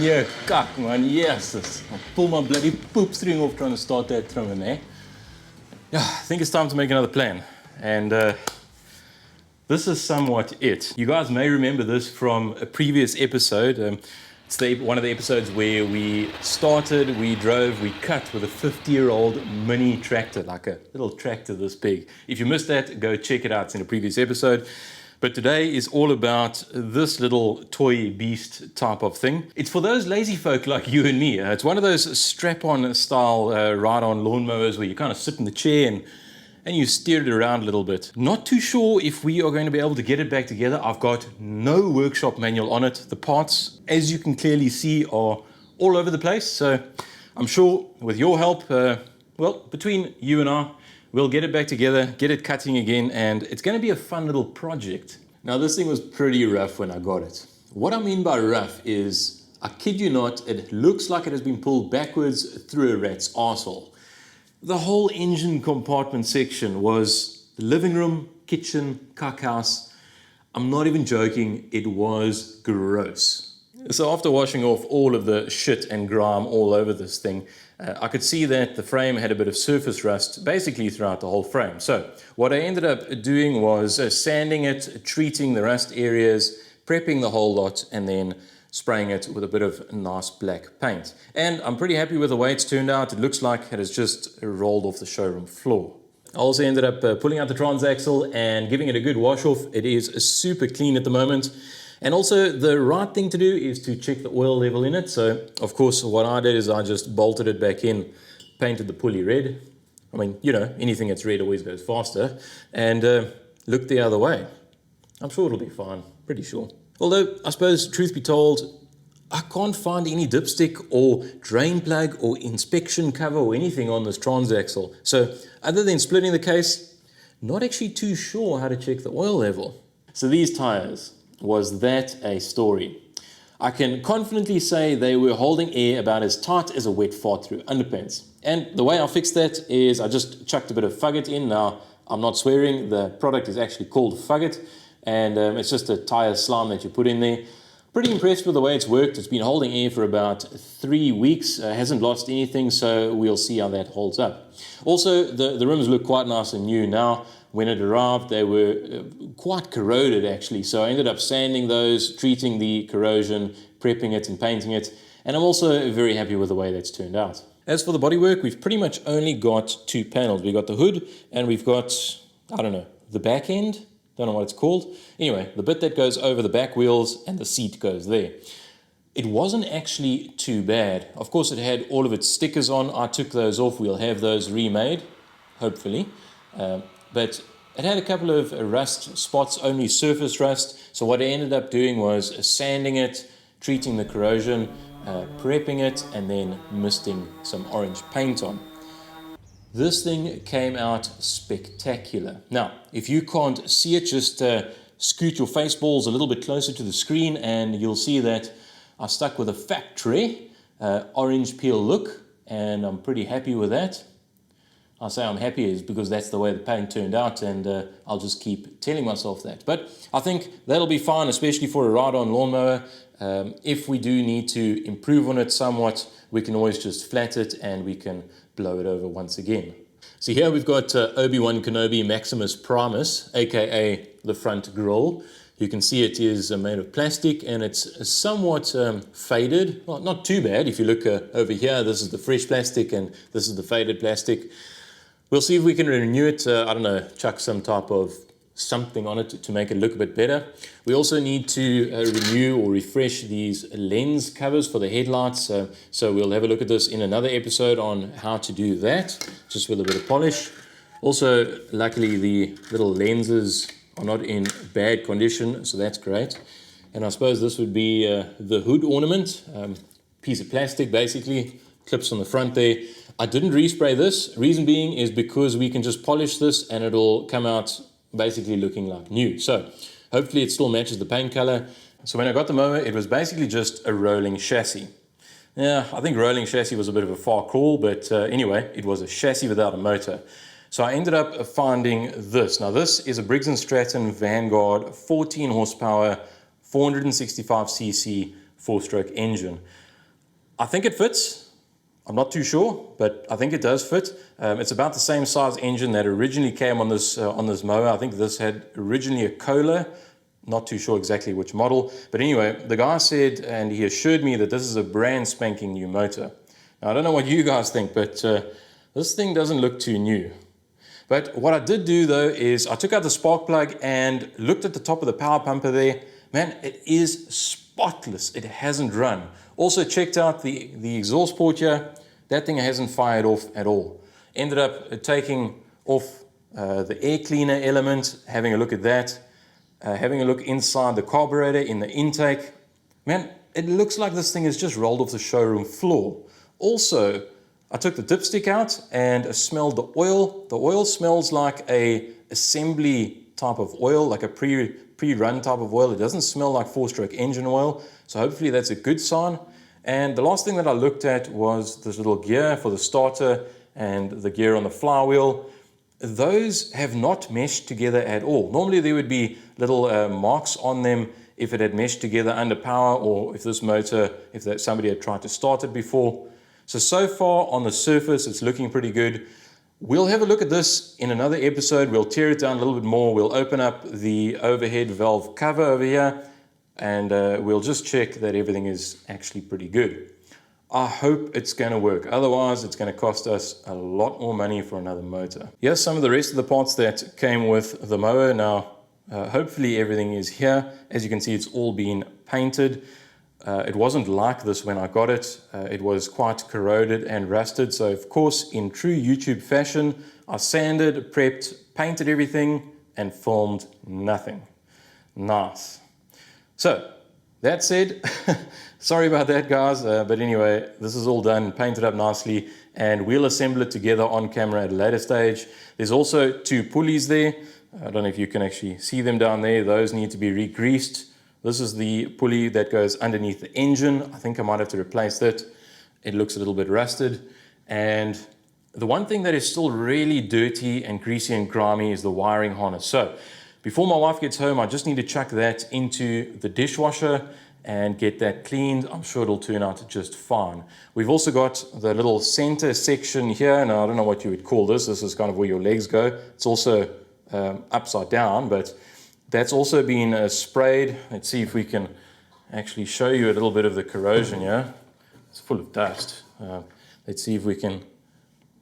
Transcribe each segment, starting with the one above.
Yeah, kak man, yes. I'll pull my bloody poop string off trying to start that trimmer, eh? Yeah, I think it's time to make another plan. And this is somewhat it. You guys may remember this from a previous episode. It's one of the episodes where we started, we drove, we cut with a 50-year-old mini tractor, like a little tractor this big. If you missed that, go check it out. It's in a previous episode. But today is all about this little toy beast type of thing. It's for those lazy folk like you and me. It's one of those strap-on style ride-on lawnmowers where you kind of sit in the chair and you steer it around a little bit. Not too sure if we are going to be able to get it back together. I've got no workshop manual on it. The parts, as you can clearly see, are all over the place. So I'm sure with your help, well, between you and I, we'll get it back together, get it cutting again, and it's going to be a fun little project. Now, this thing was pretty rough when I got it. What I mean by rough is, I kid you not, it looks like it has been pulled backwards through a rat's arsehole. The whole engine compartment section was the living room, kitchen, cook house. I'm not even joking, it was gross. So after washing off all of the shit and grime all over this thing, I could see that the frame had a bit of surface rust basically throughout the whole frame. So what I ended up doing was sanding it, treating the rust areas, prepping the whole lot, and then spraying it with a bit of nice black paint. And I'm pretty happy with the way it's turned out. It looks like it has just rolled off the showroom floor. I also ended up pulling out the transaxle and giving it a good wash off. It is super clean at the moment. And also the right thing to do is to check the oil level in it. So of course what I did is I just bolted it back in, painted the pulley red. I mean, you know, anything that's red always goes faster, and looked the other way. I'm sure it'll be fine, pretty sure. Although I suppose, truth be told, I can't find any dipstick or drain plug or inspection cover or anything on this transaxle. So other than splitting the case, not actually too sure how to check the oil level. So these tires, was that a story? I can confidently say they were holding air about as tight as a wet fart through underpants. And the way I fixed that is I just chucked a bit of fugget in. Now, I'm not swearing, the product is actually called fugget, and it's just a tire slime that you put in there. Pretty impressed with the way it's worked. It's been holding air for about 3 weeks, hasn't lost anything, so we'll see how that holds up. Also, the rims look quite nice and new now. When it arrived, they were quite corroded actually, so I ended up sanding those, treating the corrosion, prepping it and painting it, and I'm also very happy with the way that's turned out. As for the bodywork, we've pretty much only got 2 panels. We've got the hood and we've got, I don't know, the back end? Don't know what it's called. Anyway, the bit that goes over the back wheels and the seat goes there. It wasn't actually too bad. Of course, it had all of its stickers on. I took those off. We'll have those remade, hopefully. But it had a couple of rust spots, only surface rust. So what I ended up doing was sanding it, treating the corrosion, prepping it, and then misting some orange paint on. This thing came out spectacular. Now, if you can't see it, just scoot your face balls a little bit closer to the screen and you'll see that I stuck with a factory orange peel look, and I'm pretty happy with that. I say I'm happy is because that's the way the paint turned out, and I'll just keep telling myself that. But I think that'll be fine, especially for a ride-on lawnmower. If we do need to improve on it somewhat, we can always just flat it and we can blow it over once again. So here we've got Obi-Wan Kenobi Maximus Primus, aka the front grille. You can see it is made of plastic and it's somewhat faded. Well, not too bad. If you look over here, this is the fresh plastic and this is the faded plastic. We'll see if we can renew it. I don't know, chuck some type of something on it to make it look a bit better. We also need to renew or refresh these lens covers for the headlights. So we'll have a look at this in another episode on how to do that, just with a bit of polish. Also, luckily the little lenses are not in bad condition, so that's great. And I suppose this would be the hood ornament, piece of plastic basically, clips on the front there. I didn't respray this, reason being is because we can just polish this and it'll come out basically looking like new. So hopefully it still matches the paint color. So when I got the mower, it was basically just a rolling chassis. Yeah, I think rolling chassis was a bit of a far call, but anyway, it was a chassis without a motor. So I ended up finding this. Now this is a Briggs Vanguard 14 horsepower, 465cc 4-stroke engine. I think it fits. I'm not too sure, but I think it does fit. It's about the same size engine that originally came on this mower. I think this had originally a Kohler. Not too sure exactly which model. But anyway, the guy said, and he assured me that this is a brand spanking new motor. Now I don't know what you guys think, but this thing doesn't look too new. But what I did do though is I took out the spark plug and looked at the top of the power pumper there. Man, it is spotless. It hasn't run. Also checked out the exhaust port here. That thing hasn't fired off at all. Ended up taking off the air cleaner element, having a look at that, having a look inside the carburetor in the intake. Man, it looks like this thing has just rolled off the showroom floor. Also, I took the dipstick out and smelled the oil. The oil smells like a assembly type of oil, like a pre-run type of oil. It doesn't smell like 4-stroke engine oil. So hopefully that's a good sign. And the last thing that I looked at was this little gear for the starter and the gear on the flywheel. Those have not meshed together at all. Normally there would be little marks on them if it had meshed together under power, or if this motor, if somebody had tried to start it before. So far on the surface, it's looking pretty good. We'll have a look at this in another episode. We'll tear it down a little bit more. We'll open up the overhead valve cover over here, and we'll just check that everything is actually pretty good. I hope it's going to work. Otherwise, it's going to cost us a lot more money for another motor. Here's some of the rest of the parts that came with the mower. Now, hopefully everything is here. As you can see, it's all been painted. It wasn't like this when I got it. It was quite corroded and rusted. So of course, in true YouTube fashion, I sanded, prepped, painted everything and filmed nothing. Nice. So that said, sorry about that guys. But anyway, this is all done, painted up nicely, and we'll assemble it together on camera at a later stage. There's also 2 pulleys there. I don't know if you can actually see them down there. Those need to be re-greased. This is the pulley that goes underneath the engine. I think I might have to replace that. It looks a little bit rusted. And the one thing that is still really dirty and greasy and grimy is the wiring harness. So before my wife gets home, I just need to chuck that into the dishwasher and get that cleaned. I'm sure it'll turn out just fine. We've also got the little center section here. Now, I don't know what you would call this. This is kind of where your legs go. It's also upside down, but that's also been sprayed. Let's see if we can actually show you a little bit of the corrosion here. It's full of dust. Let's see if we can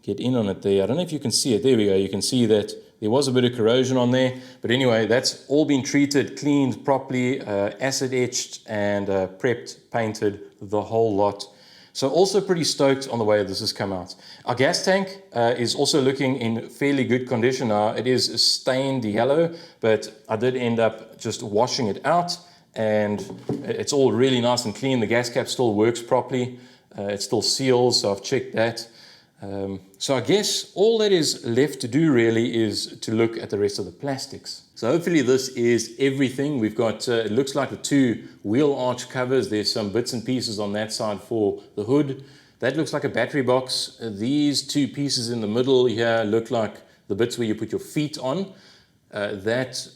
get in on it there. I don't know if you can see it. There we go. You can see that there was a bit of corrosion on there. But anyway, that's all been treated, cleaned properly, acid etched and prepped, painted, the whole lot. So also pretty stoked on the way this has come out. Our gas tank is also looking in fairly good condition now. It is stained yellow, but I did end up just washing it out and it's all really nice and clean. The gas cap still works properly. It still seals, so I've checked that. So I guess all that is left to do really is to look at the rest of the plastics. So hopefully this is everything. We've got, it looks like the 2 wheel arch covers. There's some bits and pieces on that side for the hood. That looks like a battery box. These 2 pieces in the middle here look like the bits where you put your feet on. That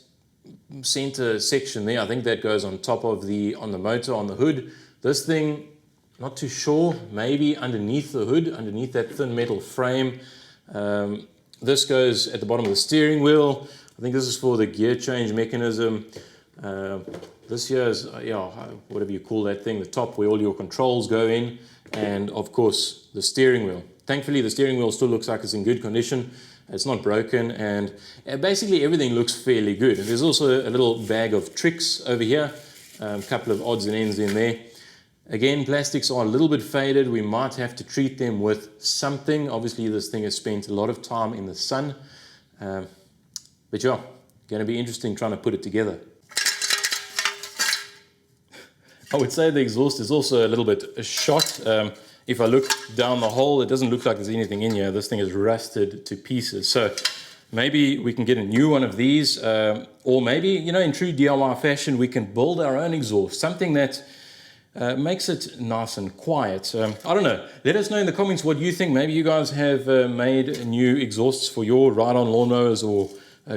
center section there, I think that goes on top of on the motor, on the hood. This thing, not too sure, maybe underneath the hood, underneath that thin metal frame. This goes at the bottom of the steering wheel. I think this is for the gear change mechanism. This here is, whatever you call that thing, the top where all your controls go in, and of course the steering wheel. Thankfully the steering wheel still looks like it's in good condition. It's not broken, and basically everything looks fairly good. And there's also a little bag of tricks over here, a couple of odds and ends in there. Again, plastics are a little bit faded. We might have to treat them with something. Obviously this thing has spent a lot of time in the sun, but yeah, going to be interesting trying to put it together. I would say the exhaust is also a little bit shot. If I look down the hole, it doesn't look like there's anything in here. This thing is rusted to pieces. So maybe we can get a new one of these, or maybe, in true DIY fashion, we can build our own exhaust, something that makes it nice and quiet. I don't know. Let us know in the comments what you think. Maybe you guys have made new exhausts for your ride-on lawnmowers or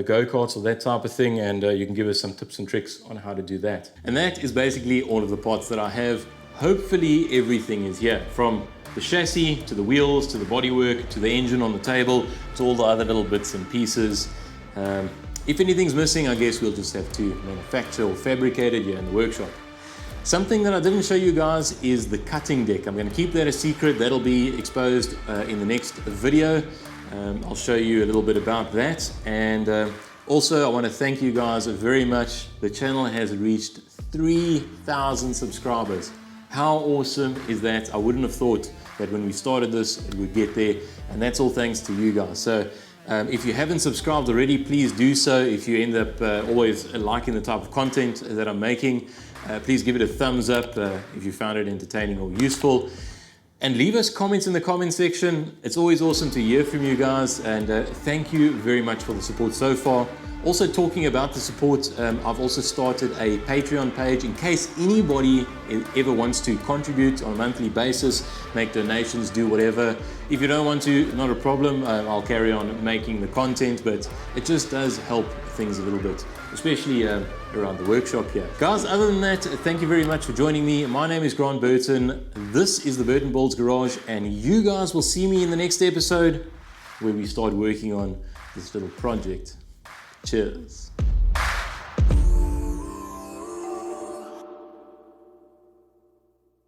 go-karts or that type of thing, and you can give us some tips and tricks on how to do that. And that is basically all of the parts that I have. Hopefully everything is here, from the chassis to the wheels to the bodywork to the engine on the table to all the other little bits and pieces. If anything's missing, I guess we'll just have to manufacture or fabricate it here in the workshop. Something that I didn't show you guys is the cutting deck. I'm going to keep that a secret. That'll be exposed in the next video. I'll show you a little bit about that, and also I want to thank you guys very much. The channel has reached 3,000 subscribers. How awesome is that? I wouldn't have thought that when we started this it would get there, and that's all thanks to you guys. So if you haven't subscribed already, please do so. If you end up always liking the type of content that I'm making, please give it a thumbs up if you found it entertaining or useful. And leave us comments in the comment section. It's always awesome to hear from you guys, and thank you very much for the support so far. Also, talking about the support, I've also started a Patreon page in case anybody ever wants to contribute on a monthly basis, make donations, do whatever. If you don't want to, not a problem. I'll carry on making the content, but it just does help things a little bit, especially around the workshop here. Guys, other than that, thank you very much for joining me. My name is Grant Burton. This is the Burton Builds Garage, and you guys will see me in the next episode where we start working on this little project. Cheers.